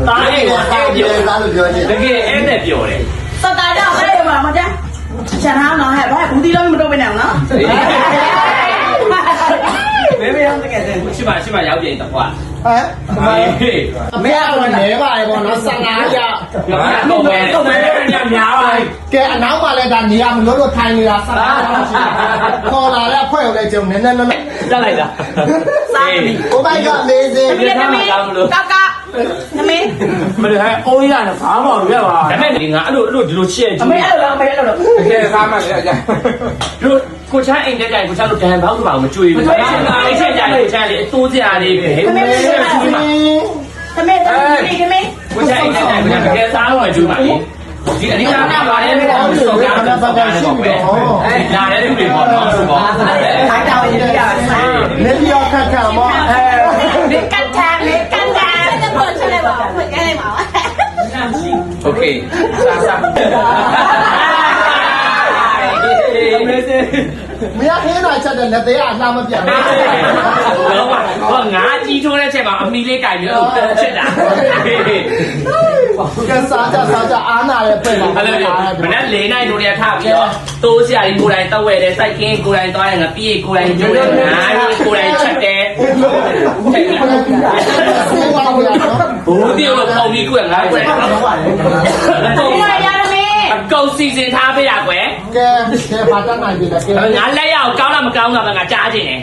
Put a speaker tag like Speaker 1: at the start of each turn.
Speaker 1: တားနေတာပြောတာလို့ပြောချင်တကယ်အဲ့နဲ့ပြောတယ်
Speaker 2: စတားတော့အဲ့မှာမကြချန်ထားတော့ဟဲ့ဘာဘူးတီလုံးမတော့ပဲနဲ့နော်
Speaker 1: မဲမဲအောင်တကယ်ရှိပါရောက်ပြင်တော့ကွာ
Speaker 3: ဟမ်မင်းကတော့နေပါလေပေါ့နော်15ရ
Speaker 1: တော့မဲညများပါ
Speaker 3: ကဲအနောက်မှာလည်းဒါနေရမလို့ထိုင်နေတာ15ခေါ်လာတဲ့အဖွဲ့ကိုလည်းကျုံနည်းနည်းလုံး
Speaker 1: တက်လိုက်တာ
Speaker 2: စားပြီ
Speaker 3: Oh my god amazing
Speaker 2: ကောက်ကနမေ
Speaker 1: မလို့ဟဲ့အိုးရတာဘာမှမပြပါဒါပေမဲ့ငါအဲ့လိုဒီလိုချစ်
Speaker 2: အမေအဲ့လိုလားတ
Speaker 1: ကယ်စားမှလည်းအကြတို့ကိုချမ်းအိမ်တက်ကြရင်ကိုချမ်းတို့တန်ဘောက်တော့မကြွေဘူးအဲ့ချက်ကြလေချမ်းလေအတိုးစရာလေးပဲ
Speaker 2: နမေကိုချမ်းအိမ်တက်ကြစားတော့ကြွေးပါလေဒီအနိကနာပါလေတော့ဆိုကြတာတော့ပါတယ်ပေါ့ပဲလာတဲ့လူတွေပေါ့နော်ဆိုပေါ့ခိုင်းတော်ရည်ရစား
Speaker 3: နေပြောခက်ခါမော
Speaker 2: ဒီကတ်ချာလေကတ်ချာတဲ့ပေါ်ချလိုက်ပါဖွင့်ခဲ့လိုက်ပါ
Speaker 1: โอเคစား
Speaker 3: မရခင်းတာချက်တဲ့လက်သေးအလှမပြတ်ဘူး
Speaker 1: ဟောငါကြီးထိုးတဲ့ချက်မှာအမီလေးကြိုင်ပြီးတော့ချက်တာ
Speaker 3: ကစားကြအားနာရဲ့ပြင်ပါ
Speaker 1: အဲ့လိုမနေ့၄နိုင်တို့လည်းထားပြီးတော့တိုးစရာကြီးကိုယ်တိုင်တောက်ဝဲတယ်စိုက်ကင်းကိုယ်တိုင်သွားရင်ငါပြေးကိုယ်တိုင်ကျိုးတယ်ငါကိုယ်တိုင်ချက်တယ်ဘူးတီကိုပုံပြီးကိုယ်ငါကိုယ်တိုင်
Speaker 2: တော့ရရမေ
Speaker 1: အကုန်စီစဉ်ထားပေးရကွယ်
Speaker 3: ကဲဘာတတ်နိုင်ပြီလဲ
Speaker 1: ငါလက်ရအောင်ကောင်းလားမကောင်းလားငါကြားချင်တယ်